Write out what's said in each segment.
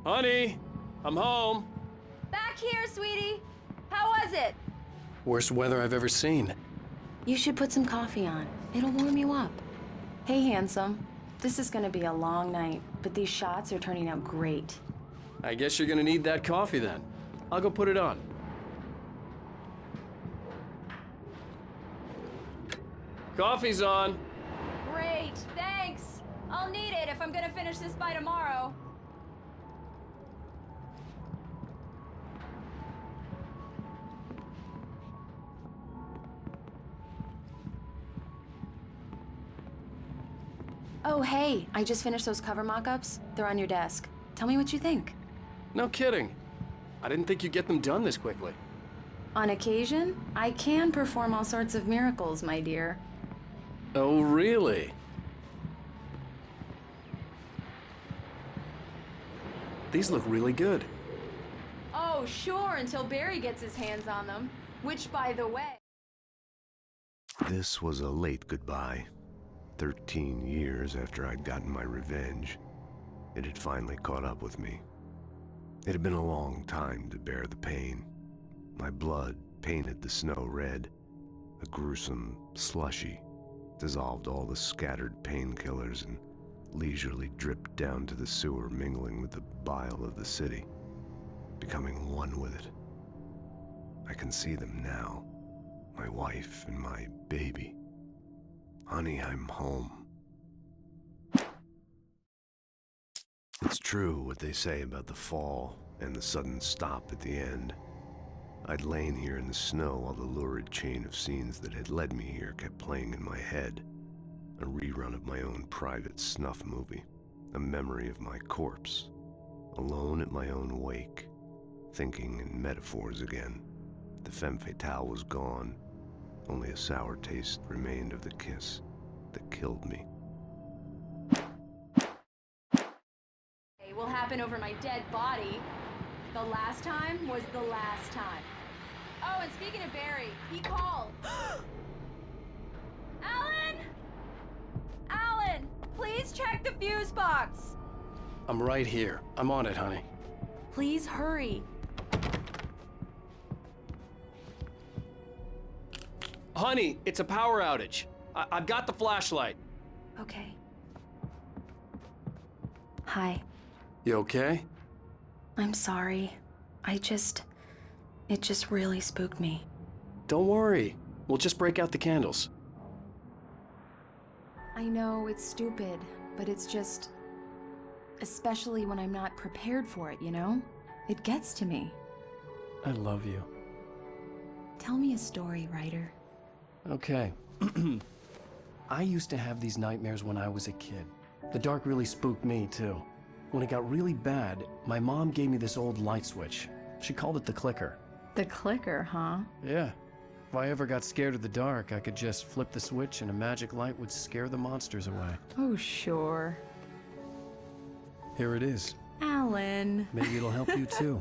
Honey, I'm home. Back here, sweetie. How was it? Worst weather I've ever seen. You should put some coffee on. It'll warm you up. Hey, handsome. This is gonna be a long night, but these shots are turning out great. I guess you're gonna need that coffee then. I'll go put it on. Coffee's on. Great, thanks. I'll need it if I'm gonna finish this by tomorrow. Oh, hey, I just finished those cover mock-ups. They're on your desk. Tell me what you think. No kidding. I didn't think you'd get them done this quickly. On occasion, I can perform all sorts of miracles, my dear. Oh, really? These look really good. Oh, sure, until Barry gets his hands on them. Which, by the way... This was a late goodbye. 13 years after I'd gotten my revenge, it had finally caught up with me. It had been a long time to bear the pain. My blood painted the snow red. A gruesome slushy dissolved all the scattered painkillers and leisurely dripped down to the sewer, mingling with the bile of the city, becoming one with it. I can see them now, my wife and my baby. Honey, I'm home. It's true what they say about the fall and the sudden stop at the end. I'd lain here in the snow while the lurid chain of scenes that had led me here kept playing in my head. A rerun of my own private snuff movie. A memory of my corpse. Alone at my own wake. Thinking in metaphors again. The femme fatale was gone. Only a sour taste remained of the kiss that killed me. It will happen over my dead body. The last time was the last time. Oh, and speaking of Barry, he called. Alan! Alan, please check the fuse box. I'm right here. I'm on it, honey. Please hurry. Honey, it's a power outage. I've got the flashlight. Okay. Hi. You okay? I'm sorry. It just really spooked me. Don't worry. We'll just break out the candles. I know it's stupid, but it's just... especially when I'm not prepared for it, you know? It gets to me. I love you. Tell me a story, writer. Okay. I used to have these nightmares when I was a kid. The dark really spooked me, too. When it got really bad, my mom gave me this old light switch. She called it the clicker. The clicker, huh? Yeah. If I ever got scared of the dark, I could just flip the switch and a magic light would scare the monsters away. Oh, sure. Here it is. Alan. Maybe it'll help you, too.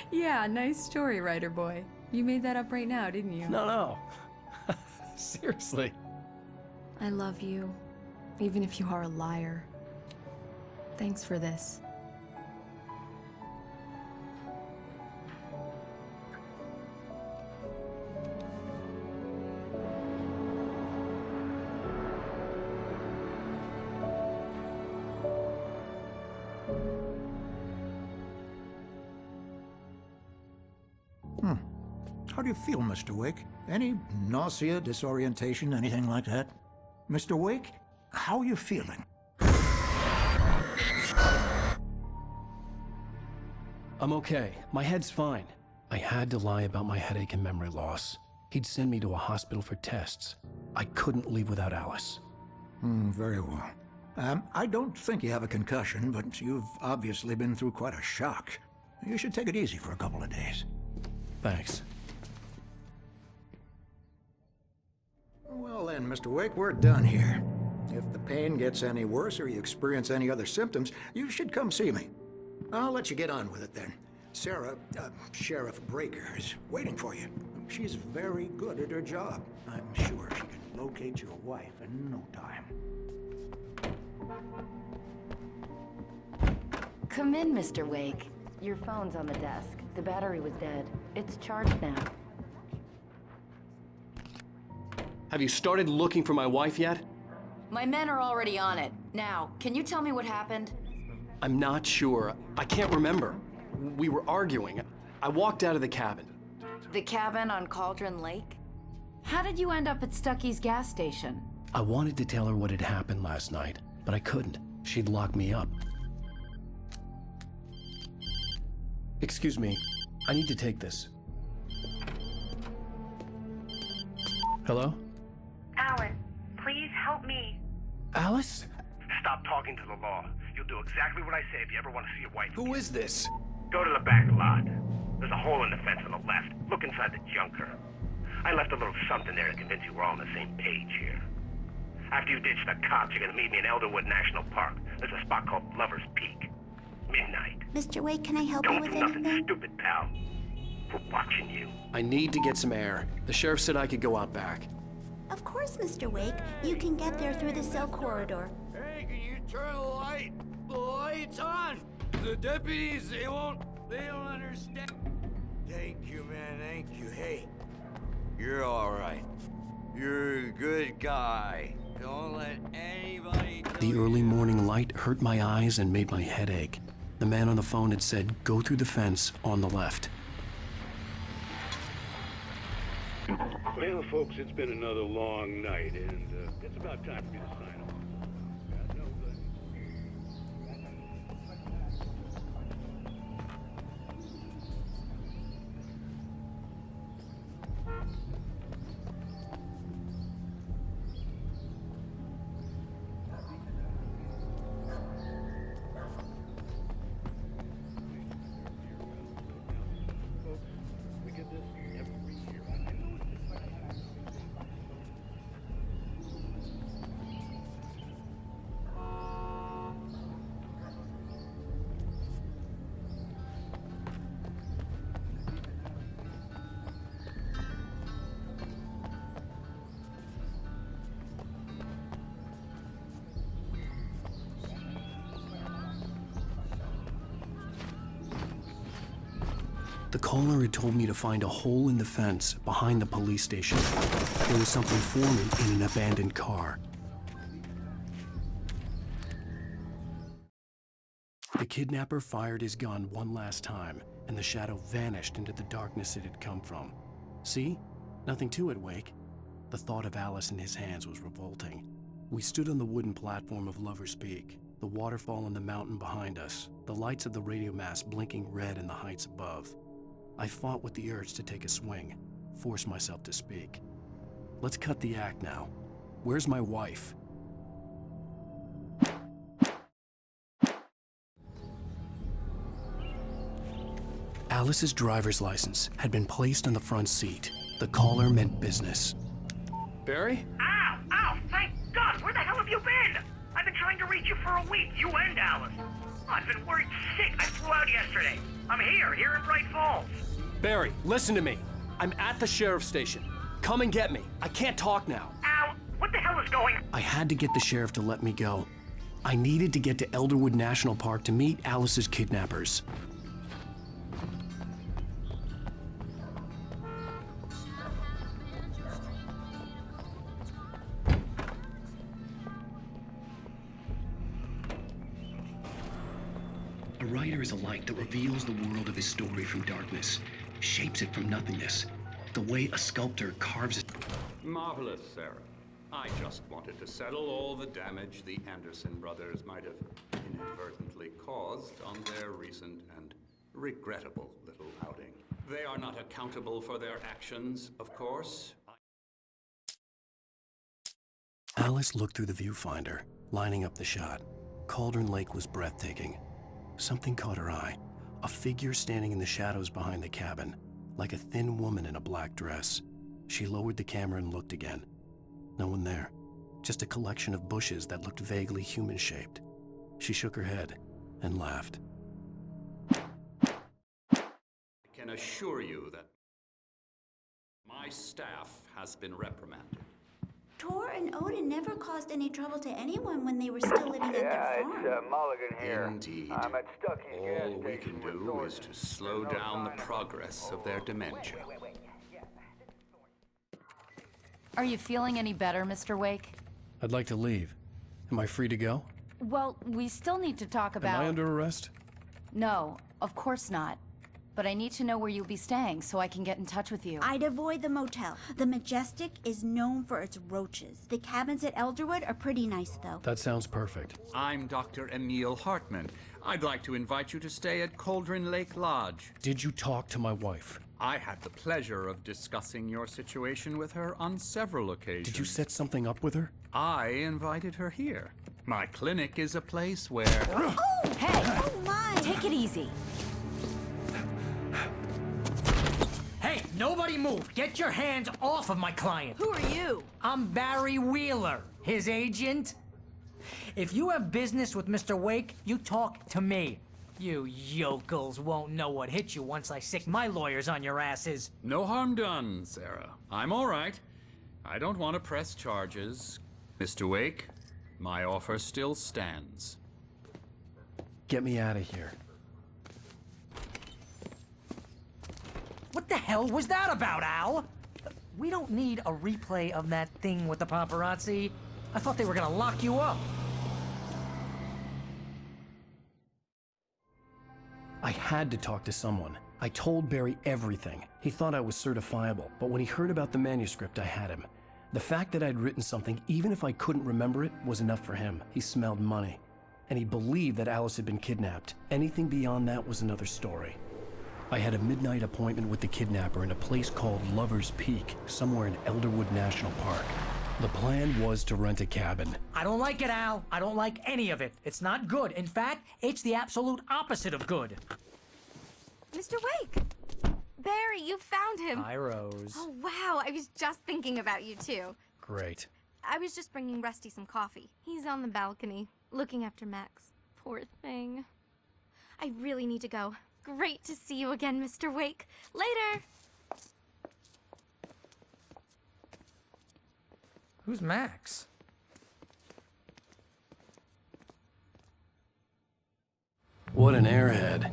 Yeah, nice story, writer boy. You made that up right now, didn't you? No. Seriously. I love you, even if you are a liar. Thanks for this. How do you feel, Mr. Wake? Any nausea, disorientation, anything like that? Mr. Wake, how are you feeling? I'm okay. My head's fine. I had to lie about my headache and memory loss. He'd send me to a hospital for tests. I couldn't leave without Alice. Very well. I don't think you have a concussion, but you've obviously been through quite a shock. You should take it easy for a couple of days. Thanks. Well then, Mr. Wake, we're done here. If the pain gets any worse or you experience any other symptoms, you should come see me. I'll let you get on with it then. Sarah, Sheriff Breaker, is waiting for you. She's very good at her job. I'm sure she can locate your wife in no time. Come in, Mr. Wake. Your phone's on the desk. The battery was dead. It's charged now. Have you started looking for my wife yet? My men are already on it. Now, can you tell me what happened? I'm not sure. I can't remember. We were arguing. I walked out of the cabin. The cabin on Cauldron Lake? How did you end up at Stucky's gas station? I wanted to tell her what had happened last night, but I couldn't. She'd lock me up. Excuse me. I need to take this. Hello? Alan, please help me. Alice? Stop talking to the law. You'll do exactly what I say if you ever want to see your wife. Who is this? Go to the back lot. There's a hole in the fence on the left. Look inside the junker. I left a little something there to convince you we're all on the same page here. After you ditch the cops, you're gonna meet me in Elderwood National Park. There's a spot called Lover's Peak. Midnight. Mr. Wake, can I help you Don't with do nothing anything? stupid, pal. We're watching you. I need to get some air. The sheriff said I could go out back. Of course, Mr. Wake. You can get there through the cell corridor. Hey, can you turn the light? The light's on! The deputies, they don't understand. Thank you, man, thank you. Hey, you're all right. You're a good guy. Don't let anybody tell The early morning light hurt my eyes and made my head ache. The man on the phone had said, go through the fence on the left. Well, folks, it's been another long night, and it's about time for me to sign off. God knows folks, we get this every year. I know it's The caller had told me to find a hole in the fence behind the police station. There was something forming in an abandoned car. The kidnapper fired his gun one last time, and the shadow vanished into the darkness it had come from. See? Nothing to it, Wake. The thought of Alice in his hands was revolting. We stood on the wooden platform of Lover's Peak, the waterfall on the mountain behind us, the lights of the radio mast blinking red in the heights above. I fought with the urge to take a swing, force myself to speak. Let's cut the act now. Where's my wife? Alice's driver's license had been placed on the front seat. The caller meant business. Barry? Ow! Ow! Thank God! Where the hell have you been? I've been trying to reach you for a week, you and Alice. I've been worried sick. I flew out yesterday. I'm here in Bright Falls. Barry, listen to me. I'm at the sheriff's station. Come and get me. I can't talk now. Ow! What the hell is going on? I had to get the sheriff to let me go. I needed to get to Elderwood National Park to meet Alice's kidnappers. A writer is a light that reveals the world of his story from darkness, shapes it from nothingness, the way a sculptor carves it. Marvelous, Sarah. I just wanted to settle all the damage the Anderson brothers might have inadvertently caused on their recent and regrettable little outing. They are not accountable for their actions, of course. Alice looked through the viewfinder, lining up the shot. Cauldron Lake was breathtaking. Something caught her eye. A figure standing in the shadows behind the cabin, like a thin woman in a black dress. She lowered the camera and looked again. No one there. Just a collection of bushes that looked vaguely human-shaped. She shook her head and laughed. I can assure you that my staff has been reprimanded. Tor and Odin never caused any trouble to anyone when they were still living at their farm. It's Mulligan here. Indeed. I'm at Stucky's gas All we can station with do is Thornton. to slow down the progress of their dementia. Are you feeling any better, Mr. Wake? I'd like to leave. Am I free to go? Well, we still need to talk about... Am I under arrest? No, of course not. But I need to know where you'll be staying so I can get in touch with you. I'd avoid the motel. The Majestic is known for its roaches. The cabins at Elderwood are pretty nice, though. That sounds perfect. I'm Dr. Emil Hartman. I'd like to invite you to stay at Cauldron Lake Lodge. Did you talk to my wife? I had the pleasure of discussing your situation with her on several occasions. Did you set something up with her? I invited her here. My clinic is a place where... Oh! Hey! Oh, my! Take it easy. Hey, nobody move! Get your hands off of my client! Who are you? I'm Barry Wheeler, his agent. If you have business with Mr. Wake, you talk to me. You yokels won't know what hit you once I sick my lawyers on your asses. No harm done, Sarah. I'm all right. I don't want to press charges. Mr. Wake, my offer still stands. Get me out of here. What the hell was that about, Al? We don't need a replay of that thing with the paparazzi. I thought they were gonna lock you up. I had to talk to someone. I told Barry everything. He thought I was certifiable, but when he heard about the manuscript, I had him. The fact that I'd written something, even if I couldn't remember it, was enough for him. He smelled money. And he believed that Alice had been kidnapped. Anything beyond that was another story. I had a midnight appointment with the kidnapper in a place called Lover's Peak, somewhere in Elderwood National Park. The plan was to rent a cabin. I don't like it, Al. I don't like any of it. It's not good. In fact, it's the absolute opposite of good. Mr. Wake! Barry, you found him. Hi, Rose. Oh, wow. I was just thinking about you, too. Great. I was just bringing Rusty some coffee. He's on the balcony, looking after Max. Poor thing. I really need to go. Great to see you again, Mr. Wake. Later! Who's Max? What an airhead.